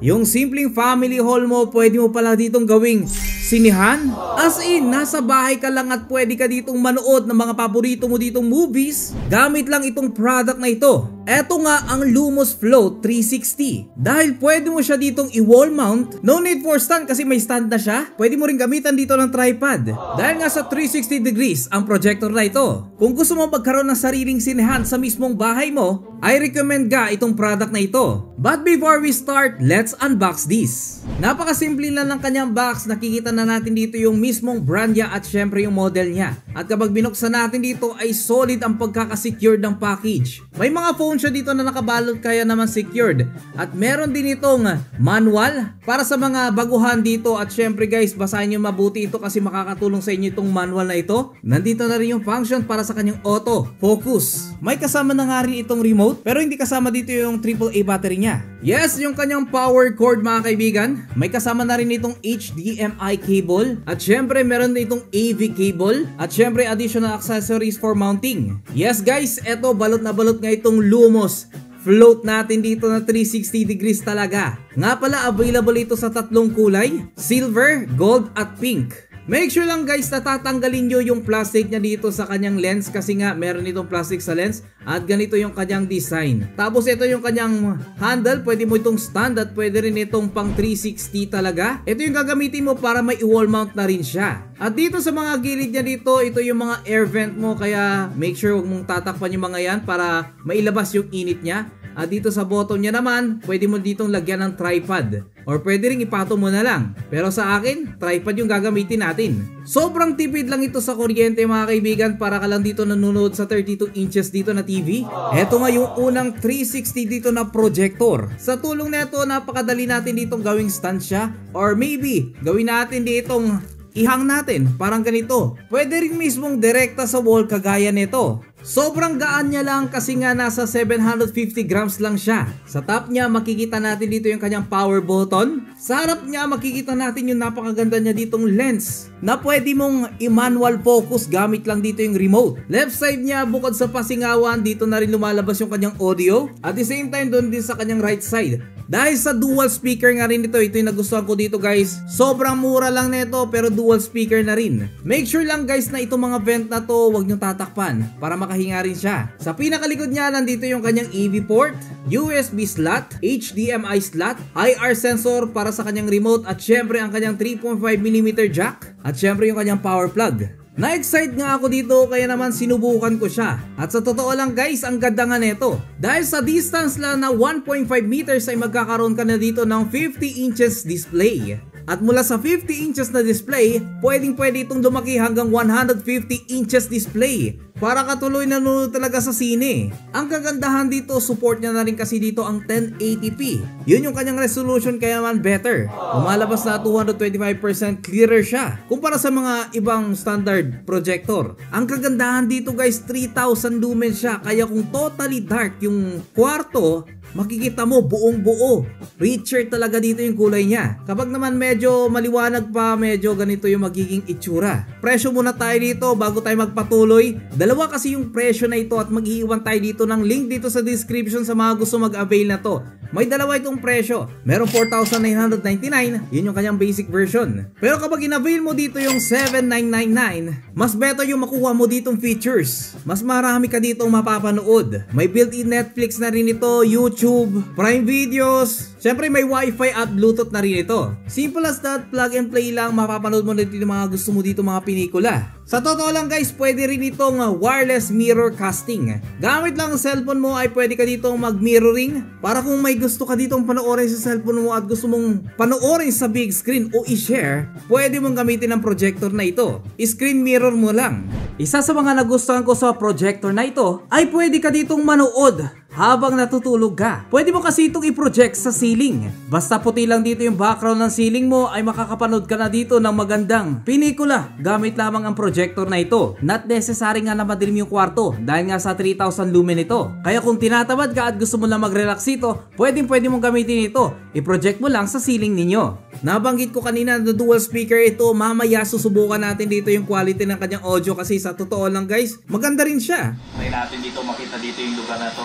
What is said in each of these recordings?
Yung simpleng family hall mo, pwede mo pala ditong gawing sinihan. As in, nasa bahay ka lang at pwede ka ditong manood ng mga paborito mo ditong movies gamit lang itong product na ito. Eto nga ang Lumos Float 360. Dahil pwede mo siya ditong i-wall mount, no need for stand kasi may stand na siya. Pwede mo rin gamitan dito ng tripod. Dahil nga sa 360 degrees ang projector na ito. Kung gusto mo magkaroon ng sariling sinihan sa mismong bahay mo, I recommend ga itong product na ito. But before we start, let's unbox this. Napakasimple lang ng kanyang box. Nakikita na natin dito yung mismong brand niya at syempre yung model niya. At kapag binuksan natin dito ay solid ang pagkakasecured ng package. May mga phone siya dito na nakabalot kaya naman secured. At meron din itong manual para sa mga baguhan dito. At syempre guys, basahin nyo mabuti ito kasi makakatulong sa inyo itong manual na ito. Nandito na rin yung function para sa kanyang auto focus. May kasama na nga rin itong remote pero hindi kasama dito yung AAA battery niya. Yes, yung kanyang power cord mga kaibigan. May kasama na rin itong HDMI cable. At syempre meron din itong AV cable. At syempre additional accessories for mounting. Yes guys, eto balot na balot nga itong Lumos Float natin dito na 360 degrees talaga. Nga pala available ito sa tatlong kulay, silver, gold at pink. Make sure lang guys na tatanggalin nyo yung plastic niya dito sa kanyang lens kasi nga meron itong plastic sa lens at ganito yung kanyang design. Tapos ito yung kanyang handle, pwede mo itong stand at pwede rin itong pang 360 talaga. Ito yung gagamitin mo para may wall mount na rin siya. At dito sa mga gilid niya dito, ito yung mga air vent mo kaya make sure huwag mong tatakpan yung mga yan para mailabas yung init niya. At dito sa bottom niya naman, pwede mo ditong lagyan ng tripod. Or pwede rin ipatong mo na lang. Pero sa akin, tripod yung gagamitin natin. Sobrang tipid lang ito sa kuryente mga kaibigan para ka lang dito nanonood sa 32 inches dito na TV. Ito nga yung unang 360 dito na projector. Sa tulong nito, napakadali natin ditong gawing stand siya. Or maybe, gawin natin ditong ihang natin. Parang ganito. Pwede rin mismong direkta sa wall kagaya nito. Sobrang gaan niya lang kasi nga nasa 750 grams lang siya. Sa top niya makikita natin dito yung kanyang power button. Sa harap niya makikita natin yung napakaganda niya ditong lens na pwede mong i-manual focus gamit lang dito yung remote. Left side niya bukod sa pasingawan, dito na rin lumalabas yung kanyang audio. At the same time doon din sa kanyang right side. Dahil sa dual speaker nga rin ito yung nagustuhan ko dito guys. Sobrang mura lang nito pero dual speaker na rin. Make sure lang guys na itong mga vent na to huwag nyo tatakpan para makahinga rin siya. Sa pinakalikod niya nandito yung kanyang AV port, USB slot, HDMI slot, IR sensor para sa kanyang remote at syempre ang kanyang 3.5mm jack at syempre yung kanyang power plug. Na-excite nga ako dito kaya naman sinubukan ko siya. At sa totoo lang guys, ang ganda nga nito. Dahil sa distance lang na 1.5 meters ay magkakaroon ka na dito ng 50 inches display. At mula sa 50 inches na display, pwede itong lumaki hanggang 150 inches display. Para katuloy nanonood talaga sa sine. Ang kagandahan dito, support niya na rin kasi dito ang 1080p. Yun yung kanyang resolution kaya naman better. Lumalabas na 225% clearer siya kumpara sa mga ibang standard projector. Ang kagandahan dito guys, 3000 lumens siya. Kaya kung totally dark yung kwarto, makikita mo buong buo. Richer talaga dito yung kulay niya. Kapag naman medyo maliwanag pa, medyo ganito yung magiging itsura. Presyo muna tayo dito bago tayo magpatuloy. Dalawa kasi yung presyo na ito at mag-iiwan tayo dito ng link dito sa description sa mga gusto mag-avail na to. May dalawa itong presyo. Merong 4,999, yun yung kanyang basic version. Pero kapag in-avail mo dito yung 7,999, mas better yung makuha mo ditong features. Mas marami ka ditong mapapanood. May built-in Netflix na rin ito, YouTube, Prime Videos. Siyempre may Wi-Fi at Bluetooth na rin ito. Simple as that, plug and play lang, mapapanood mo dito yung mga gusto mo dito mga pelikula. Sa totoo lang guys, pwede rin itong wireless mirror casting. Gamit lang ang cellphone mo ay pwede ka ditong mag-mirroring para kung may gusto ka ditong panoorin sa cellphone mo at gusto mong panoorin sa big screen o i-share, pwede mong gamitin ang projector na ito. Screen mirror mo lang. Isa sa mga nagustuhan ko sa projector na ito ay pwede ka ditong manood habang natutulog ka. Pwede mo kasi itong i-project sa ceiling. Basta puti lang dito yung background ng ceiling mo ay makakapanood ka na dito ng magandang pelikula gamit lamang ang projector na ito. Not necessary nga na madilim yung kwarto dahil nga sa 3000 lumen ito. Kaya kung tinatamad ka at gusto mo lang mag-relax ito, pwede mong gamitin ito. I-project mo lang sa ceiling ninyo. Nabanggit ko kanina na dual speaker ito. Mamaya susubukan natin dito yung quality ng kanyang audio kasi sa totoo lang guys, maganda rin siya. Try natin dito makita dito yung lugar na to.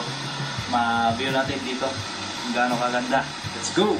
Ma-view natin dito kung gaano kaganda. Let's go!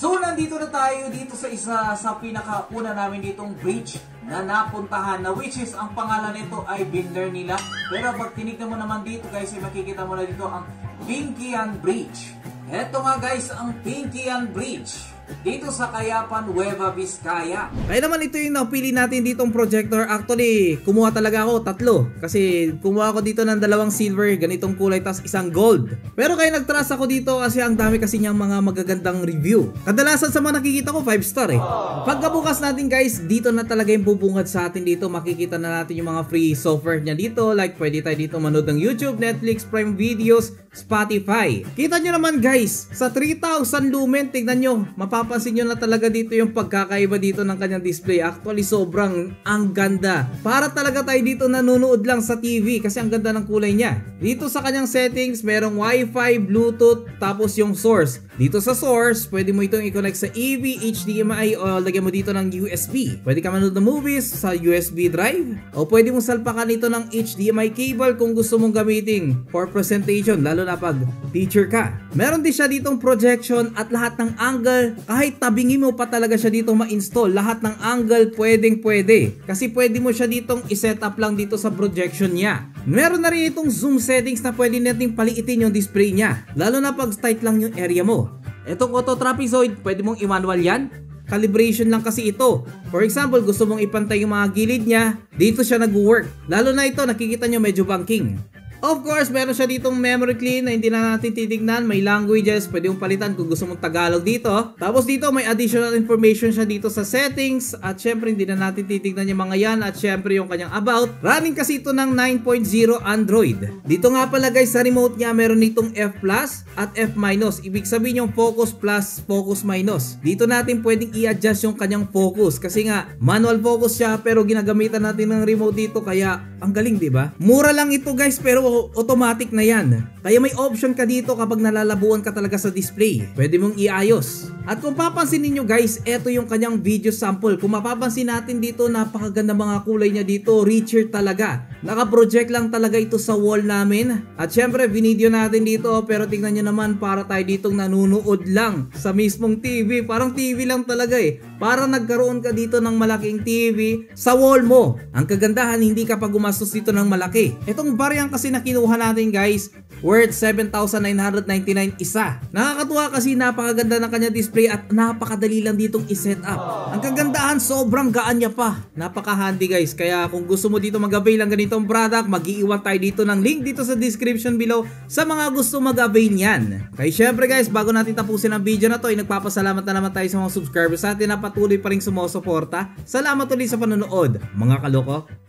So nandito na tayo dito sa isa sa pinakauna namin ditong bridge na napuntahan, na which is ang pangalan nito ay Binder nila. Pero pag tinignan mo naman dito guys, ay makikita mo na dito ang Pinkian Bridge. Eto nga guys ang Pinkian Bridge dito sa Cayapan, Nueva Vizcaya. Kaya naman ito yung napili natin ditong projector. Actually, kumuha talaga ako 3. Kasi kumuha ako dito ng 2 silver, ganitong kulay, tas isang gold. Pero kaya nag-trust ako dito kasi ang dami kasi niyang mga magagandang review. Kadalasan sa mga nakikita ko 5 star eh. Pagkabukas natin guys, dito na talaga yung bubungad sa atin dito. Makikita na natin yung mga free software niya dito. Like pwede tayo dito manood ng YouTube, Netflix, Prime Videos, Spotify. Kita nyo naman guys, sa 3,000 lumen, tignan nyo, mapapansin nyo na talaga dito yung pagkakaiba dito ng kanyang display. Actually sobrang ang ganda. Para talaga tayo dito nanonood lang sa TV kasi ang ganda ng kulay niya. Dito sa kanyang settings, merong Wi-Fi, Bluetooth, tapos yung source. Dito sa source, pwede mo itong i-connect sa AV, HDMI o lagyan mo dito ng USB. Pwede ka manood ng movies sa USB drive o pwede mo salpakan ito ng HDMI cable kung gusto mong gamitin for presentation, lalo na pag teacher ka. Meron din siya ditong projection at lahat ng angle, kahit tabingin mo pa talaga siya dito ma-install. Lahat ng angle pwede. Kasi pwede mo siya ditong i-set up lang dito sa projection niya. Meron na rin itong zoom settings na pwede nating paliitin yung display niya, lalo na pag tight lang yung area mo. Itong auto trapezoid, pwede mong i-manual yan. Calibration lang kasi ito. For example, gusto mong ipantay yung mga gilid niya, dito siya nag-work. Lalo na ito, nakikita nyo medyo banking. Of course, meron siya ditong memory clean na hindi na natin titignan. May languages, pwede mong palitan kung gusto mong Tagalog dito. Tapos dito may additional information siya dito sa settings. At syempre hindi na natin titignan yung mga yan. At syempre yung kanyang about. Running kasi ito ng 9.0 Android. Dito nga pala guys sa remote niya meron nitong F plus at F minus. Ibig sabihin yung focus plus, focus minus. Dito natin pwedeng i-adjust yung kanyang focus. Kasi nga manual focus siya pero ginagamitan natin ng remote dito. Kaya ang galing, diba? Mura lang ito guys pero automatic na yan. Kaya may option ka dito kapag nalalabuan ka talaga sa display. Pwede mong iayos. At kung papansin niyo guys, ito yung kanyang video sample. Kung mapapansin natin dito, napakaganda mga kulay niya dito. Richer talaga. Naka-project lang talaga ito sa wall namin. At syempre, video natin dito. Pero tingnan nyo naman, para tayo ditong nanunood lang sa mismong TV. Parang TV lang talaga eh. Parang nagkaroon ka dito ng malaking TV sa wall mo. Ang kagandahan, hindi ka pa gumastos dito ng malaki. Itong variant kasi na kinuha natin guys, worth 7,999 isa. Nakakatuwa kasi napakaganda ng kanya display at napakadali lang ditong i-set up. Ang kagandahan, sobrang gaan niya pa. Napaka-handy guys. Kaya kung gusto mo dito mag-avail ng ganitong product, mag-iiwan tayo dito ng link dito sa description below sa mga gusto mag-avail niyan. Kaya syempre guys, bago natin tapusin ang video na to, ay nagpapasalamat na naman tayo sa mga subscribers natin na patuloy pa rin sumusuporta. Salamat ulit sa panonood, mga kaloko.